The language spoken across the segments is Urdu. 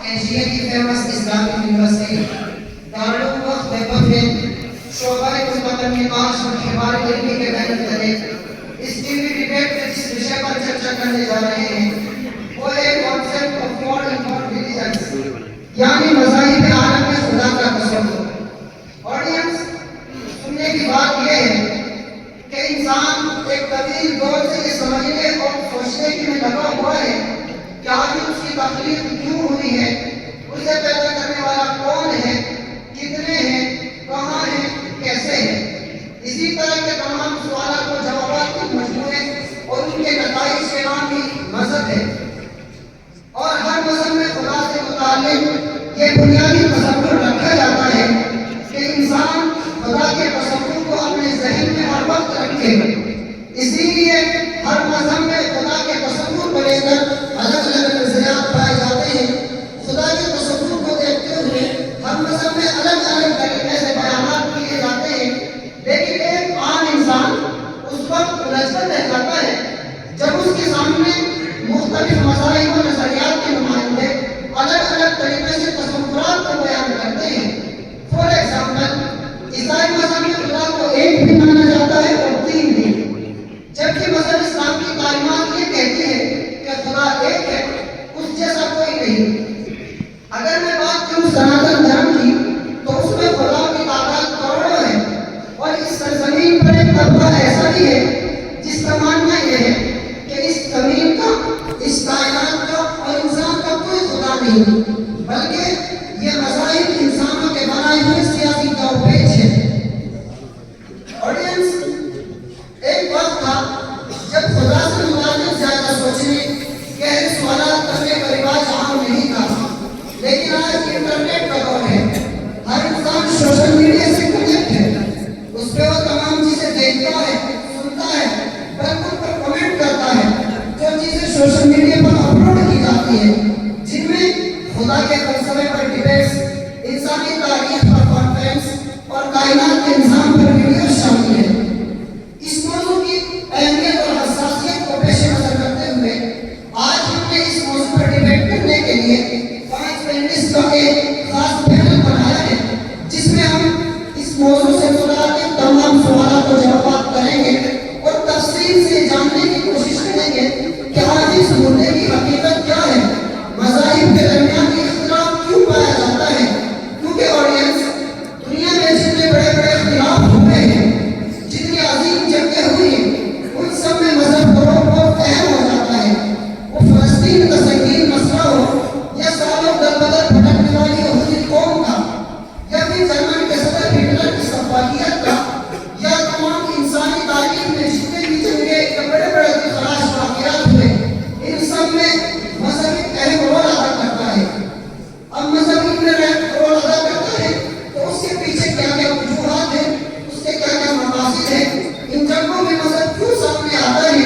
ایشیا کی فیمس اسلامک یونیورسٹی دارالعلوم وقت دیوبند شعبہ متممات اور حوار علمی کے بین الطریق اس ٹی وی ڈیبیٹ میں جس وشے پر چرچا کرنے جا رہے ہیں وہ ہے concept of God in all religions, یعنی مذاہب عالم میں خدا کا تصور۔ آڈینس، سننے کی بات یہ ہے کہ انسان ایک طویل دور سے یہ سمجھنے اور سوچنے کی میں لگا ہوا ہے کہ آخر اس کی تخلیق کیوں ہوئی ہے، اسے پیدا کرنے والا کون ہے، کتنے ہیں، کہاں ہیں، کیسے ہیں۔ اسی طرح کے تمام سوالات و جوابات کے مجموعے اور ان کے نتائج کے نام ہی مذہب ہے، اور ہر مذہب میں خدا سے متعلق یہ بنیادی تصور رکھا جاتا ہے کہ انسان خدا کے تصور کو اپنے ذہن میں ہر وقت رکھے۔ اسی لیے ہر مذہب میں خدا کے تصور کو لے کر الگ الگ نظریات پائے جاتے ہیں۔ خدا کے تصور کو دیکھتے ہوئے ہر مذہب میں الگ الگ طریقے سے بیانات کیے جاتے ہیں، لیکن ایک عام انسان اس وقت الجھ کر رہ جاتا ہے جب اس کے سامنے مختلف مذاہب و نظریات کے نمائندے الگ الگ طریقے سے تصورات کو بیان کرتے ہیں۔ فار ایگزامپل، عیسائی مذہب میں خدا کو ایک بھی مانا جاتا ہے اور تین بھی، جبکہ مذہب اسلام کی تعلیمات یہ کہتی ہے کہ خدا ایک ہے، اس جیسا کوئی نہیں۔ اگر میں بات کروں سناتن دھرم کی تو اس میں خدا کی تعداد کروڑوں ہے، اور اس سرزمین پر ایک طبقہ ایسا بھی ہے جس کا ماننا یہ ہے کہ اس زمین کا، اس کائنات کا اور انسان کا کوئی خدا نہیں، بلکہ یہ مذاہب انسانوں کے بنائے ہوئے سیاسی داؤپیچ ہے۔ آڈینس، ایک وقت تھا جب خدا سے متعلق زیادہ سوچنے، گہرے سوالات کرنے کا رواج عام نہیں تھا، لیکن آج انٹرنیٹ کا دور ہے، ہر انسان سوشل میڈیا سے کنیکٹ ہے، اس پہ وہ تمام چیزیں دیکھتا ہے، سنتا ہے، بلکہ ان پر کمنٹ کرتا ہے، جو چیزیں سوشل میڈیا پر اپلوڈ کی جاتی ہیں، جن میں خدا کے فلسفے پر ڈیبیٹس، انسانی تاریخ پر کانفرنس اور کائنات کے نظام پر ویڈیوز شامل ہیں۔ اس موضوع کی اہمیت اور حساسیت کو پیش نظر کرتے ہوئے آج ہم نے اس موضوع پر ڈیبیٹ کرنے کے لیے 5 پینلسٹ کا ایک خاص پینل بنایا ہے، جس میں ہم اس موضوع سے متعلق تمام سوالات و جوابات کریں گے اور تفصیل سے جاننے کی کوشش کریں گے کہ آج اس مدعے کی حقیقت کیا ہے، مذاہب کے درمیان اختلاف کیوں پایا جاتا ہے، کیونکہ آڈینس، دنیا میں جتنے بڑے بڑے اختلاف ہوئے ہیں، جتنی عظیم جنگیں ہوئی ہیں، ان سب میں مذہب بہت اہم ہو جاتا ہے۔ وہ فلسطین کا سنگین مسئلہ ہو، یا سالوں در بدر بھٹکنے والی یہودی قوم کا، یا پھر جرمن کے صدر ہٹلر کی سفاکیت کا، یا تمام انسانی تاریخ میں جتنے بھی جنگیں یا بڑے بڑے خلاص واقعات ہوئے، ان سب میں مذہب ایک اہم رول ادا کرتا ہے۔ اب مذہب اتنے رول ادا کرتا ہے تو اس کے پیچھے کیا کیا وجوہات ہیں، اس کے کیا کیا مقاصد ہیں، ان جنگوں میں مذہب کیوں سامنے آتا ہے،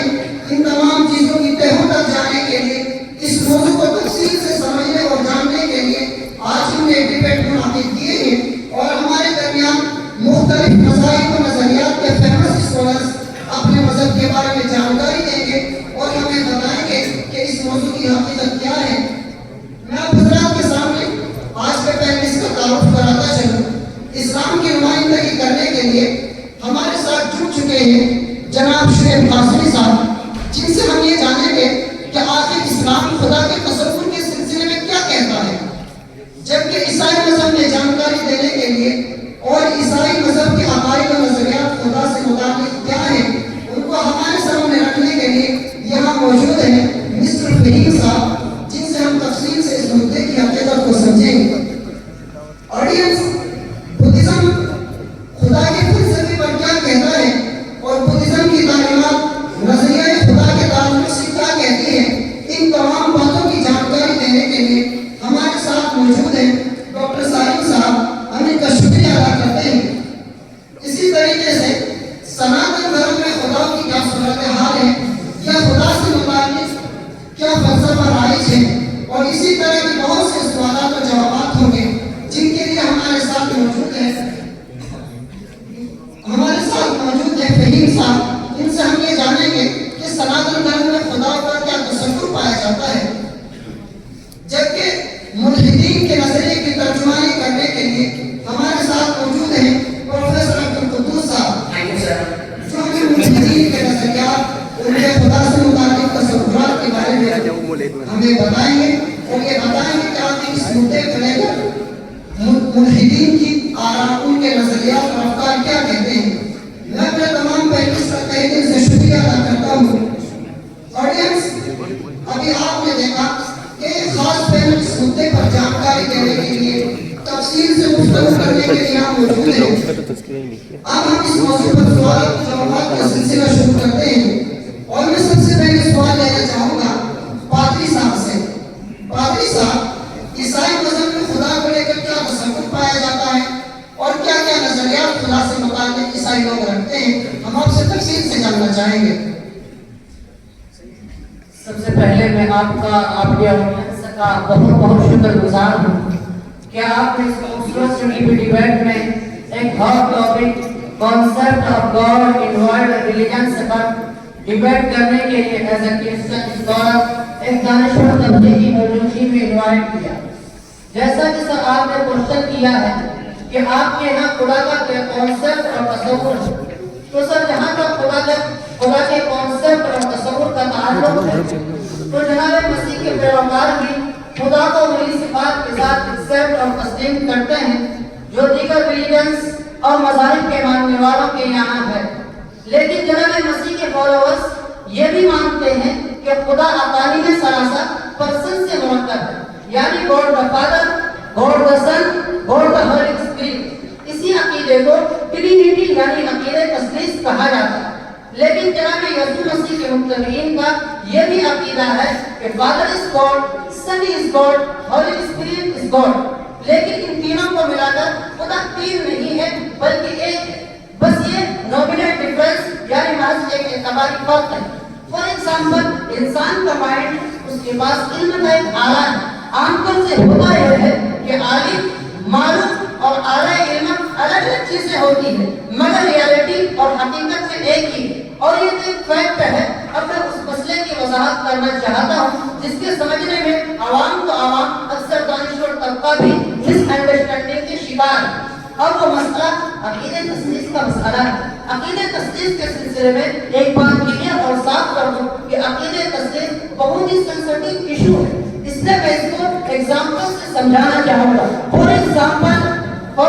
ان تمام چیزوں کی تہوں تک جانے کے لیے، اس موضوع کو تفصیل سے سمجھنے اور جاننے کے لیے آج ہم نے ڈیبیٹ منعقد کیے ہیں، اور ہمارے درمیان مختلف مذاہب و نظریات کے فیمس اسکالرز اپنے مذہب کے بارے میں جانکاری دیں گے اور ہمیں بتائیں گے کہ اس موضوع کی حقیقت کیا ہے۔ میں آپ حضرات کے سامنے آج کے پینلسٹ کا تعارف کراتا چلوں۔ اسلام کی نمائندگی کرنے کے لیے ہمارے ساتھ جڑ چکے ہیں جناب شعیب قاسمی صاحب، جن سے ہم یہ جانیں گے کہ آخر اسلام خدا کے تصور کے سلسلے میں کیا کہتا ہے، جبکہ عیسائی مذہب میں جانکاری دینے کے لیے اور عیسائی مذہب کے عقائد و نظریات خدا سے متعلق کیا ہیں، ان کو ہمارے سامنے رکھنے کے لیے یہاں موجود ہیں مسٹر فہیم صاحب، جن سے ہم تفصیل سے اس مدعے کی حقیقت کو سمجھیں گے۔ آڈینس، بدھزم خدا کے فلسفے پر کیا کہتا ہے اور بدھزم کی تعلیمات نظریہ خدا کے تعلق سے کیا کہتی ہے، ان تمام باتوں کی جانکاری دینے کے لیے ہمارے ساتھ موجود ہیں ڈاکٹر سالم صاحب، ہم ان کا شکریہ ادا کرتے ہیں۔ اسی طریقے سے سناتن دھرم میں خدا کی کیا صورتحال ہے، یا خدا سے متعلق کیا فلسفہ رائج ہے، اور اسی طرح کی بہت سے سوالات و جوابات ہوں گے جن کے لیے ہمارے ساتھ موجود ہیں فہیم صاحب، جن سے ہم یہ جانیں گے کہ سناتن دھرم میں خدا کا کیا تصور پایا جاتا ہے، جبکہ ملحدین مدعے کو لے کر ملحدین کی آراء، ان کے نظریات اور افکار کیا کہتے ہیں۔ میں اپنے تمام پینلسٹ کا تہہ دل سے شکریہ ادا کرتا ہوں۔ آڈینس، ابھی آپ نے دیکھا کہ ایک خاص پینل اس مدعے پر جانکاری دینے کے لیے، تفصیل سے گفتگو کرنے کے لیے یہاں موجود ہیں۔ اب ہم اس موضوع پر سوالات و جوابات کا سلسلہ شروع کرتے ہیں، اور میں سب سے پہلے سوال لینا چاہوں گا پادری صاحب سے۔ پادری صاحب، عیسائی مذہب میں خدا کو لے کر کیا تصور پایا جاتا ہے اور کیا کیا نظریات خدا سے متعلق عیسائی لوگ رکھتے ہیں؟ ہم آپ سے تفصیل سے جاننا چاہیں گے۔ سب سے پہلے میں آپ کا، آپ کے آڈینس کا بہت بہت شکر گزار ہوں کہ آپ نے اس خوبصورت چنی ہوئی ڈیبیٹ میں ایک hot topic concept of God in world religions پر ڈیبیٹ کرنے کے لیے ایز اے کرسچن اسکالر ایک دانشور طبقے کی موجودگی میں انوائٹ کیا۔ جیسا کہ سر آپ نے کوشچن کیا ہے کہ آپ کے یہاں خدا کا کانسیپٹ اور تصور ہے، تو سر جہاں تک خدا کے کانسیپٹ اور تصور کا تعلق ہے تو جناب مسیح کے پیروکار بھی خدا کو وہی صفات کے ساتھ ایکسپٹ اور تسلیم کرتے ہیں جو دیگر ریلیجنس اور مذاہب کے ماننے والوں کے یہاں ہے۔ لیکن جناب مسیح کے فالوورز یہ بھی مانتے ہیں کہ خدا اقانیم ثلاثہ پرسن سے مرکب ہے، یعنی God the father, God the son, God the holy spirit. اسی عقیدے کو ٹرینیٹی یعنی عقیدہ تثلیث کہا جاتا ہے۔ لیکن جناب یسوع مسیح کے متبعین کا یہ بھی عقیدہ ہے کہ father is God, son is God, holy spirit is God. لیکن ان تینوں کو ملا کر خدا تین نہیں ہے بلکہ ایک ہے، بس یہ نومینل ڈفرنس یعنی محض ایک اعتباری فرق ہے۔ فار ایگزامپل، انسان کا مائنڈ، اس کے پاس علم کا ایک آلہ ہے۔ عام طور سے ہوتا یہ ہے کہ عالم، معلوم اور اعلیٰ علم الگ الگ چیزیں ہوتی ہیں، مگر ریالٹی اور حقیقت میں ایک ہی ہے، اور یہ تو ایک فیکٹ ہے۔ اب میں اس مسئلے کی وضاحت کرنا چاہتا ہوں جس کے سمجھنے میں عوام تو عوام، اکثر دانشور طبقہ بھی مس انڈرسٹینڈنگ کے شکار ہے، اور وہ مسئلہ عقیدہ تثلیث کا مسئلہ ہے۔ عقیدہ تثلیث کے سلسلے میں ایک بات کلیئر اور صاف کر دوں کہ عقیدہ تثلیث بہت ہی سینسٹیو ایشو ہے، اس لیے میں اس کو ایگزامپل سے سمجھانا چاہوں گا۔ فور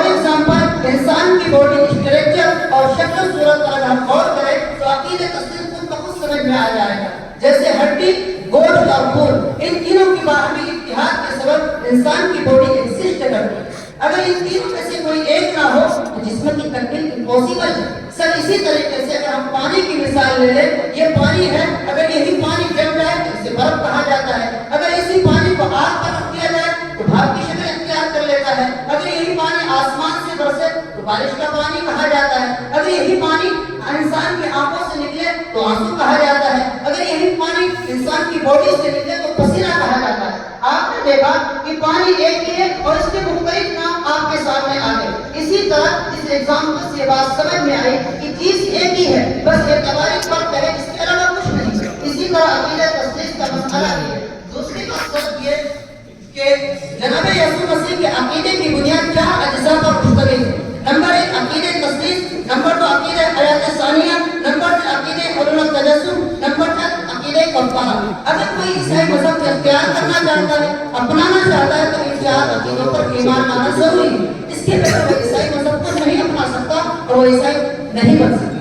ایگزامپل انسان کی باڈی اسٹرکچر اور شکل و صورت پر اگر ہم غور کریں تو عقیدہ تثلیث خود بخود سمجھ میں آ جائے گا۔ جیسے ہڈی، گوشت اور خون، ان تینوں کی باہمی اتحاد کے سبب انسان کی باڈی ایگزسٹ کرتی ہے۔ اگر ان تینوں میں سے کوئی ایک نہ ہو تو جسم کی تکمیل امپاسبل ہے۔ سر اسی طریقے سے اگر ہم پانی کی مثال لے لیں، یہ پانی ہے، اگر یہی پانی جم جائے تو اسے برف کہا جاتا ہے۔ اگر اسی پانی کو آگ پر رکھ دیا جائے تو بھاپ کی شکل اختیار کر لیتا ہے۔ اگر یہی پانی آسمان سے برسے تو بارش کا پانی کہا جاتا ہے۔ اگر یہی پانی انسان کی آنکھوں سے نکلے تو آنسو کہا جاتا ہے۔ اگر یہی پانی انسان کی باڈی سے نکلے تو پسینہ کہا جاتا ہے۔ آپ نے دیکھا کہ پانی ایک ہی ہے اور اس کے مختلف نام آپ کے سامنے آ گئے۔ اسی طرح اس ایگزامپل سے بات سمجھ میں آئی کہ چیز ایک ہی ہے، بس اعتباری فرق ہے، اس کے علاوہ کچھ نہیں۔ اسی طرح عقیدہ تثلیث کا مسئلہ ہے۔ دوسری بات سر یہ کہ جناب یسوع مسیح کے عقیدے کی بنیاد چار اجزاء پر مشتمل ہے۔ نمبر ایک عقیدہ تثلیث، نمبر دو عقیدہ حیات ثانیہ، نمبر تین عقیدہ حلول التجسم، نمبر چار عقیدہ کفارہ۔ اگر کوئی عیسائی مذہب کو اختیار کرنا چاہتا ہے، اپنانا چاہتا ہے تو ان چار عقیدوں پر ایمان لانا ضروری ہے۔ اس کے بغیر وہ عیسائی مذہب کو نہیں اپنا سکتا اور وہ عیسائی نہیں بن سکتا۔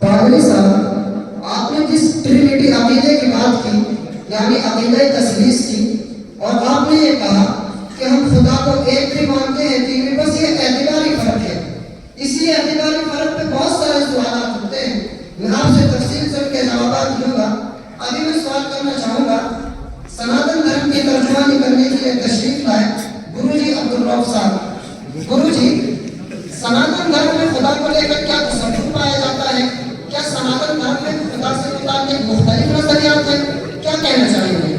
پادری صاحب، آپ نے جس ٹرینیٹی عقیدے کی بات کی یعنی عقیدہ تثلیث کی، اور آپ نے یہ کہا کہ ہم خدا کو ایک بھی مانتے ہیں، تین بھی، بس یہ اعتباری فرق ہے۔ اسی اعتباری فرق پہ بہت سارے سوالات ہوتے ہیں، میں آپ سے تفصیل سے ان کے جوابات دوں گا۔ ابھی میں سوال کرنا چاہوں گا، سناتن دھرم کی ترجمانی کرنے کے لیے تشریف لائے گرو جی عبدالرؤف صاحب۔ گرو جی، سناتن دھرم میں خدا کو لے کر کیا تصور پایا جاتا ہے؟ کیا سناتن دھرم میں خدا سے متعلق مختلف نظریات ہیں؟ کیا کہنا چاہیں گے؟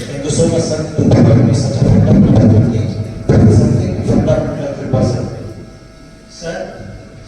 Thank you so much, sir, to provide me such a wonderful opportunity. Something fundamental person. Sir,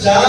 4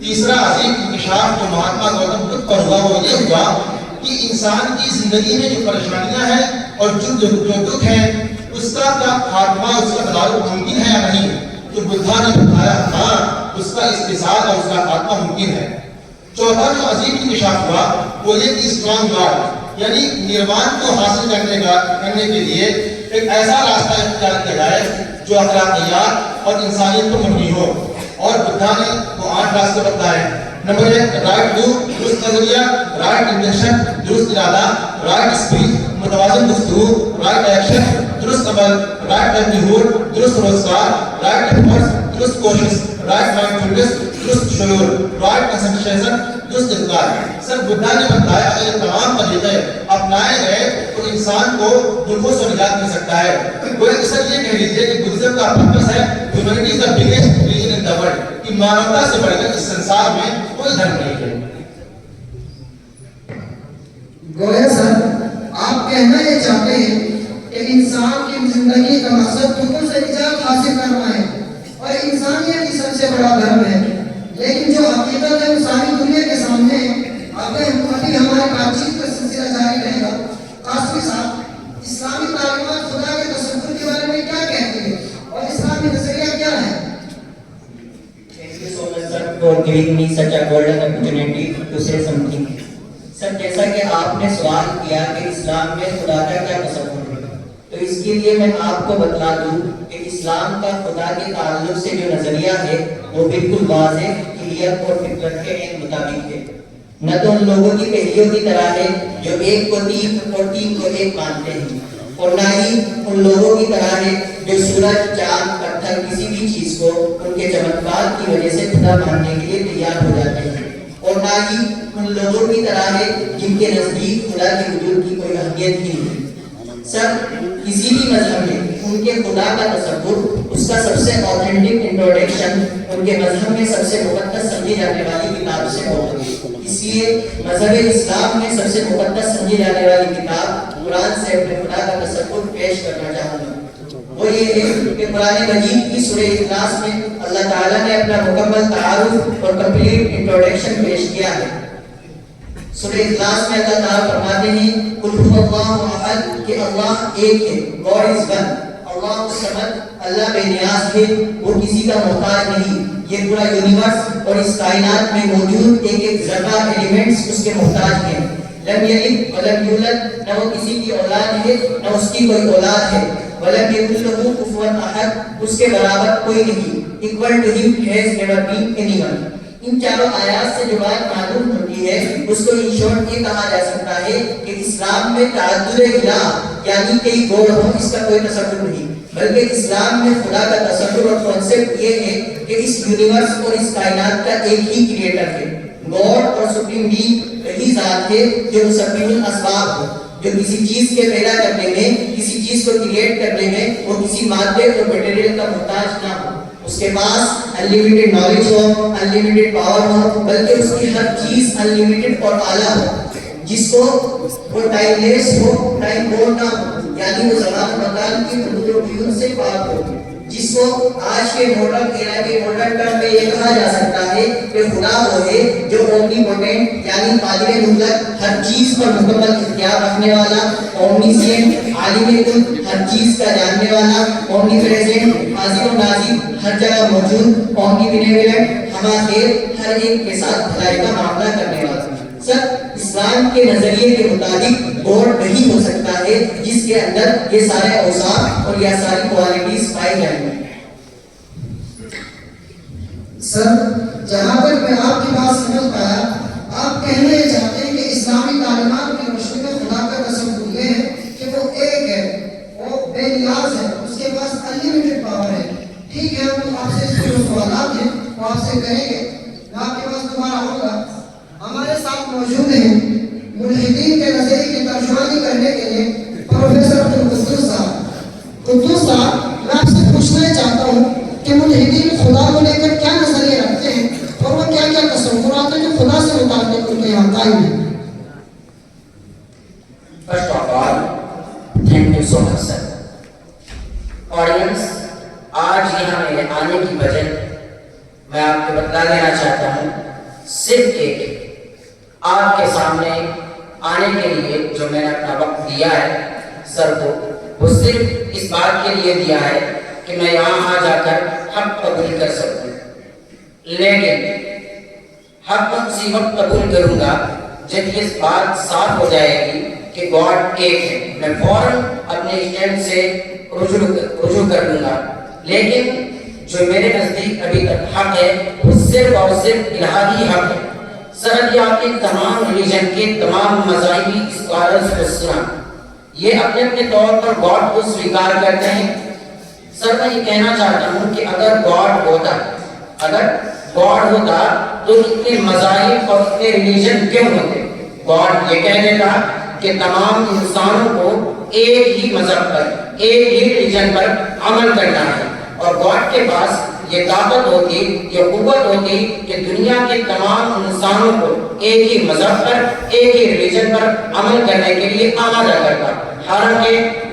تیسرا عظیم انکشاف جو مہاتما گوتم بدھ پر ہوا وہ یہ ہوا کہ انسان کی زندگی میں جو پریشانیاں ہیں اور جو دکھ ہیں اس کا خاتمہ، اس کا تدارک ممکن ہے یا نہیں؟ تو بدھا نے بتایا ہاں اس کا استحصال اور اس کا خاتمہ ممکن ہے۔ چوتھا جو عظیم انکشاف ہوا وہ یہ کہ اسٹرانگ لاڈ یعنی نروان کو حاصل کرنے کے لیے ایک ایسا راستہ اختیار کیا جائے جو اخلاقیات اور انسانیت پر مبنی ہو، اور بدھا نے وہ 8 راستے بتائے۔ نمبر 1 رائٹ ویو درست نظریہ، رائٹ انٹینشن درست ارادہ، رائٹ اسپیچ متوازن گفتگو، رائٹ ایکشن درست عمل، رائٹ لائیولیہوڈ درست روزگار، رائٹ ایفرٹس درست کوشش، رائٹ مائنڈفولنس درست شعور، رائٹ کنسنٹریشن درست انکار۔ سر بدھا نے بتایا کہ یہ تمام طریقے اپنائے گئے تو انسان کو دکھوں سے نجات مل سکتا ہے۔ کوئی سر یہ کہہ لیجیے کہ بدھزم کا پرپس ہے humanity is the biggest religion in the world, کہ مانوتا سے بڑھ کر اس سنسار میں کوئی دھرم نہیں ہے۔ گویا سر آپ کہنا یہ چاہتے ہیں کہ انسان کی زندگی کا مقصد دکھوں سے نجات حاصل کرنا ہے اور انسانیت کی سب سے بڑا دھرم ہے، لیکن جو حقیقت ہے وہ ساری دنیا کے سامنے ہے۔ ابھی ہمارے بات چیت کا سلسلہ جاری رہے گا۔ قاسمی صاحب، اسلامی تعلیمات خدا کے تصور کے بارے میں کیا کہتی ہے اور اسلامی نظریہ کیا ہے؟ Thank you so much, sir, for giving me such a golden opportunity to say something. سر جیسا کہ آپ نے سوال کیا کہ اسلام میں خدا کا کیا تصور ہے، تو اس کے لیے میں آپ کو بتلا دوں کہ اسلام کا خدا کے تعلق سے جو نظریہ ہے وہ بالکل واضح، کلیئر اور فطرت کے عین مطابق ہے۔ نہ تو ان لوگوں کی پہلیوں کی طرح ہے جو ایک کو تین اور تین کو ایک مانتے ہیں، اور نہ ہی ان لوگوں کی طرح ہے جو سورج، چاند، پتھر کسی بھی چیز کو ان کے چمتکار کی وجہ سے خدا ماننے کے لیے تیار ہو جاتے ہیں، اور نہ ہی ان لوگوں کی طرح ہے جن کے نزدیک خدا کے وجود کی کوئی اہمیت ہی نہیں۔ سر کسی بھی مذہب میں ان کے خدا کا تصور، اس کا سب سے اوتھینٹک انٹروڈکشن ان کے مذہب میں سب سے مقدس سمجھی جانے والی کتاب سے ہوتا ہے۔ اس لیے مذہب اسلام میں سب سے مقدس سمجھی جانے والی کتاب قرآن سے اپنے خدا کا تصور پیش کرنا چاہتا ہوں۔ وہ یہ ہے کہ قرآن مجید کی سورہ اخلاص میں اللہ تعالیٰ نے اپنا مکمل تعارف اور کمپلیٹ انٹروڈکشن پیش کیا ہے۔ سورہ اخلاص میں اللہ تعالیٰ فرماتے ہیں قل هو اللہ احد، کہ اللہ ایک ہے، God is one، اللہ الصمد، اللہ بے نیاز ہے، وہ کسی کا محتاج نہیں۔ یہ پورا یونیورس اور اس کائنات میں موجود ایک ایک ذرہ ایلیمنٹس اس کے محتاج ہیں۔ لم یلد ولم یولد، نہ وہ کسی کی اولاد ہے نہ اس کی کوئی اولاد ہے۔ ولم یکن لہ کفوا احد، اس کے برابر کوئی نہیں۔ equal to him has never been anyone۔ ان چاروں آیات سے جو بات معلوم ہوتی ہے اس کو ان شارٹ یہ کہا جا سکتا ہے کہ اسلام میں تعدد الہ یعنی کئی گوڈ ہوں اس کا کوئی تصور نہیں، بلکہ اسلام میں خدا کا تصور اور کانسیپٹ یہ ہے کہ اس یونیورس اور اس کائنات کا ایک ہی کریٹر ہے۔ گاڈ اور سپریم بینگ وہی ذات ہے جو مسبب الاسباب ہو، جو کسی چیز کے پیدا کرنے میں، کسی چیز کو کریٹ کرنے میں وہ کسی مادے اور مٹیریل کا محتاج نہ ہو، اس کے پاس انلیمیٹڈ نالج ہو، انلیمیٹڈ پاور ہو، بلکہ اس کی ہر چیز انلیمیٹڈ اور اعلیٰ ہو، جس کو وہ ٹائم لیس ہو، ٹائم بورڈ نہ ہو، یعنی وہ زمان و مکان کی حدود و قیود سے پاک ہو، جس کو آج کے ماڈرن ایرا کے ماڈرن ٹرم میں یہ کہا جا سکتا ہے کہ خدا وہ ہے جو اومنی پوٹینٹ یعنی قادر مطلق، ہر چیز پر مکمل اختیار رکھنے والا، اومنیسینٹ عالم کل، ہر چیز کا جاننے والا، اومنی پریزنٹ حاضر و ناظر، ہر جگہ موجود، اومنی بینیولنٹ ہما خیر، ہر ایک کے ساتھ بھلائی کا معاملہ کرنے والا۔ سر اسلام کے نظریے کے مطابق گاڈ وہی ہو سکتا ہے جس کے اندر یہ سارے اوصاف اور یہ ساری کوالٹیز پائی جائیں گی۔ سر جہاں تک میں آپ کی بات سمجھ پایا، آپ کہنا یہ چاہتے ہیں کہ اسلامی تعلیمات کی روشنی میں خدا کا تصور یہ ہے کہ وہ ایک ہے، وہ بے نیاز ہے، اس کے پاس انلیمیٹڈ پاور ہے۔ ٹھیک ہے، ہم آپ سے اس کے جو سوالات ہیں وہ آپ سے کریں گے، میں آپ کے پاس دوبارہ آؤں گا۔ ہمارے ساتھ موجود ہیں ملحدین کے نظریے کی ترجمانی کرنے کے لیے پروفیسر عبدالقدوس صاحب۔ قدوس صاحب، میں آپ سے پوچھنا چاہتا ہوں کہ ملحدین خدا کو لے کر کیا نظریے رکھتے ہیں اور وہ کیا کیا تصورات ہیں جو خدا سے متعلق ان کے یہاں قائم ہیں؟ First of all, thank you so much, sir. Audience, آج یہاں میرے آنے کی وجہ صرف ایک ہے. آپ کے سامنے آنے کے لیے جو میں نے اپنا وقت دیا ہے سر کو، وہ صرف اس بات کے لیے دیا ہے کہ میں یہاں آ جا کر حق قبول کر سکوں. لیکن حق اسی وقت قبول کروں گا جب یہ بات صاف ہو جائے گی کہ گاڈ ایک ہے. میں فوراً اپنے اسٹینڈ سے رجوع کر لوں گا. لیکن جو میرے نزدیک ابھی تک حق ہے وہ صرف اور صرف الہی حق ہے. سر یہ آپ کے تمام ریلیجن کے تمام مذاہبی اسکالرز کو سنا، یہ اپنے اپنے طور پر گاڈ کو سویکار کرتے ہیں. سر میں یہ کہنا چاہتا ہوں کہ اگر گاڈ ہوتا تو اتنے مذاہب اور اتنے ریلیجن کیوں ہوتے؟ گاڈ یہ کہہ دیتا کہ تمام انسانوں کو ایک ہی مذہب پر، ایک ہی ریلیجن پر عمل کرنا ہے. اور گاڈ کے پاس یہ طاقت ہوتی، یہ قوت ہوتی کہ دنیا کے تمام انسانوں کو ایک ہی مذہب پر، ایک ہی ریلیجن پر عمل کرنے کے لیے آمادہ کرتا. حالانکہ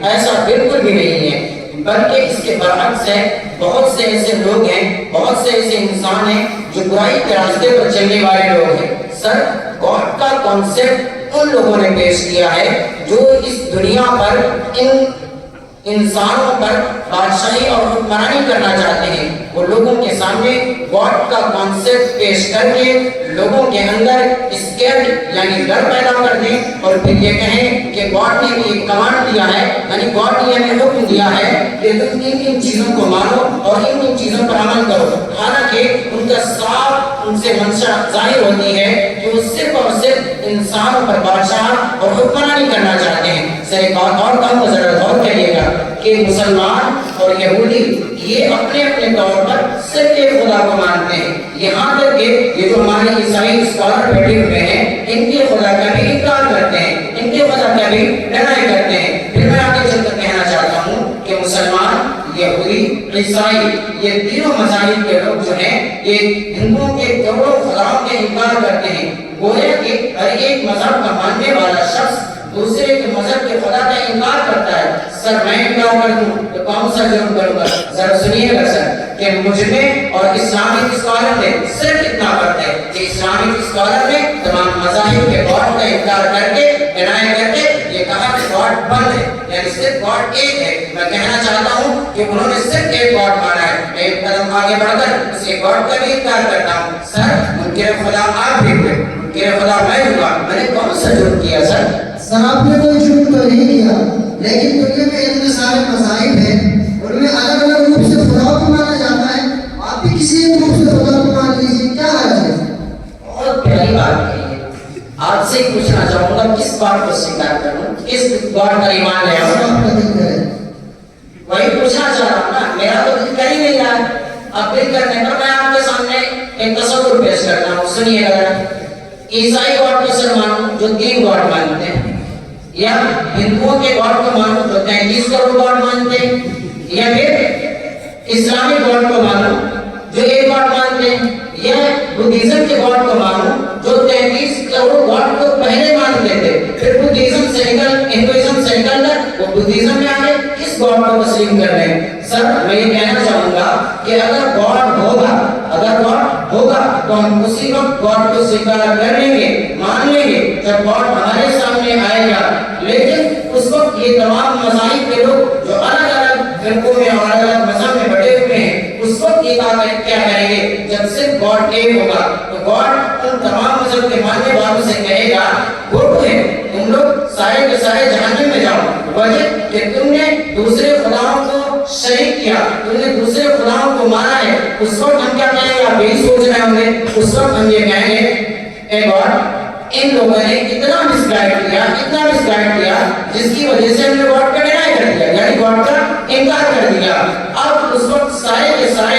ایسا بالکل بھی نہیں ہے، بلکہ اس کے برعکس ہے. بہت سے ایسے لوگ ہیں، بہت سے ایسے انسان ہیں جو برائی کے راستے پر چلنے والے لوگ ہیں. سر گاڈ کا کانسیپٹ ان لوگوں نے پیش کیا ہے جو اس دنیا پر ان انسانوں پر بادشاہی اور حکمرانی کرنا چاہتے ہیں. وہ لوگوں کے سامنے گاڈ کا کانسیپٹ پیش کر کے لوگوں کے اندر اسکیئر یعنی ڈر پیدا کر دیں اور پھر یہ کہیں کہ گاڈ نے بھی ایک کمانڈ دیا ہے، یعنی گاڈ نے ہمیں حکم دیا ہے کہ تم ان چیزوں کو مانو اور ان چیزوں پر عمل کرو. حالانکہ ان کا صاف ان سے منشا ظاہر ہوتی ہے کہ وہ صرف اور صرف انسانوں پر بادشاہ اور حکمرانی کرنا چاہتے ہیں. سر ایک اور کام کو ذرا غور کریے گا کہ مسلمان اور یہودی یہ اپنے اپنے طور پر صرف ایک خدا کو مانتے ہیں. یہاں تک کہ یہ جو ہمارے عیسائی اسکالر بیٹھے ہوئے ہیں ان کے خدا کا بھی انکار کرتے ہیں، ان کے خدا کا بھی ڈینائی کرتے ہیں. پھر میں آگے چل کر کہنا چاہتا ہوں کہ مسلمان، یہودی، عیسائی یہ تینوں مذاہب کے لوگ جو ہیں یہ ہندوؤں کے کروڑوں خداؤں کے انکار کرتے ہیں. گویا کہ ہر ایک مذہب کا ماننے والا شخص دوسرے کے مذہب کے خدا کا انکار کرتا ہے. سر میں انکار کر دوں تو کون سا جرم کروں گا؟ ذرا سنیے گا سر کہ مجھ میں اور اسلامک اسکالر میں صرف اتنا فرق ہے کہ اسلامک اسکالر نے تمام مذاہب کے گاڈ کا انکار کر کے ڈینائی کر کے یہ کہا کہ گاڈ بند ہے، یعنی صرف گاڈ ایک ہے. میں کہنا چاہتا ہوں کہ انہوں نے صرف ایک گاڈ مانا ہے. میں ایک قدم آگے بڑھ کر اس ایک گاڈ کا بھی انکار کرتا ہوں. سر منکر خدا آپ بھی ہوئے، منکر خدا میں ہوا. میں نے کون سا جرم کیا سر؟ سر آپ نے کوئی جرم تو نہیں کیا، لیکن دنیا میں اتنے سارے مذاہب ہیں، ان میں الگ الگ روپ سے خدا کو مانا جاتا ہے. آپ بھی کسی ایک روپ سے خدا کو مان لیجیے، کیا حرج ہے؟ بہت پیاری بات کہی ہے. آپ سے پوچھنا چاہوں گا کس بات کو سویکار کروں، کس گاڈ کا ایمان لے آؤں؟ وہی پوچھنا چاہ رہا ہوں نا. میرا تو دل کر ہی نہیں رہا. اب دل کرنے پر میں آپ کے سامنے ایک تصور پیش کرتا ہوں. سنیے گا، عیسائی گاڈ کو سر مانوں جو 3 گاڈ مانتے ہیں، یا ہندوؤں کے گاڈ کو مانوں جو 33 کروڑ گاڈ مانتے ہیں، یا پھر اسلامک گاڈ کو مانوں جو 1 گاڈ مانتے ہیں، یا بدھزم کے گاڈ کو مانوں جو 33 کروڑ گاڈ کو پہلے مانتے تھے، پھر بدھزم سے نکل ہندوازم سے نکل کر وہ بدھزم میں آگے کس گاڈ کو تسلیم کر رہے ہیں؟ سر میں یہ کہنا چاہوں گا کہ اگر گاڈ ہوگا تو ہم اسی وقت گاڈ کو سویکار کر لیں گے، مان لیں گے جب گاڈ ہمارے سامنے آئے گا. لیکن اس وقت یہ تمام مذاہب کے لوگ جو الگ الگ فرقوں میں اور الگ الگ مذہب میں بٹے ہوئے ہیں اس وقت یہ کیا کریں گے؟ جب صرف گاڈ ایک ہوگا تو گاڈ ان تمام مذہب کے ماننے والوں سے کہے گا گو ٹو ہیم، تم لوگ سارے کے سارے جہنم میں جاؤ. وجہ کہ تم نے دوسرے خداؤں کو شریک کیا، تم نے دوسرے خداؤں کو مانا ہے. اس وقت ہم کیا کہیں گے؟ آپ یہی سوچ رہے ہوں گے. اس وقت ہم یہ کہیں گے اے گاڈ ان لوگوں نے اتنا مس گائیڈ کیا جس کی وجہ سے ہم نے گاڈ کا ڈینائی کر دیا، یعنی گاڈ کا انکار کر دیا. اب اس وقت سارے کے سارے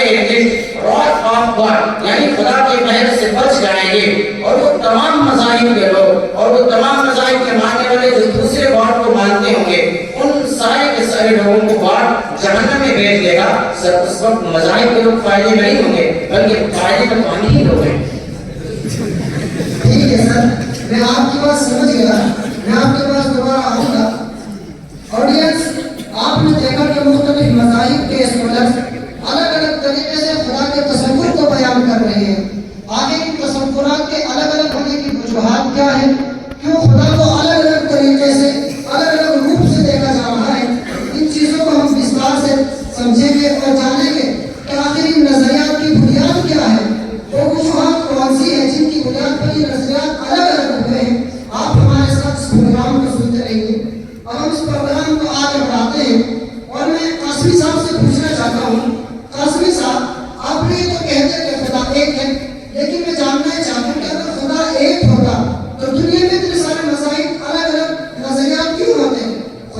راث آف گاڈ یعنی خدا کے قہر سے بچ جائیں گے. اور وہ تمام مذاہب کے لوگ اور وہ تمام مذاہب کے ماننے والے جو دوسرے گاڈ کو مانتے ہوں گے ان سارے کے سارے لوگوں کو گاڈ جہنم میں بھیج دے گا. سر اس وقت مذاہب کے لوگ فائدے میں نہیں ہوں گے بلکہ فائدے میں ہم ہی لوگ ہیں. ٹھیک ہے سر، میں آپ کی بات سمجھ گیا. میں آپ کے پاس دوبارہ آؤں گا. آڈینس، آپ نے دیکھا کہ مختلف مذاہب کے اسکالرز الگ الگ طریقے سے خدا کے تصور کو بیان کر رہے ہیں. آگے ان تصورات کے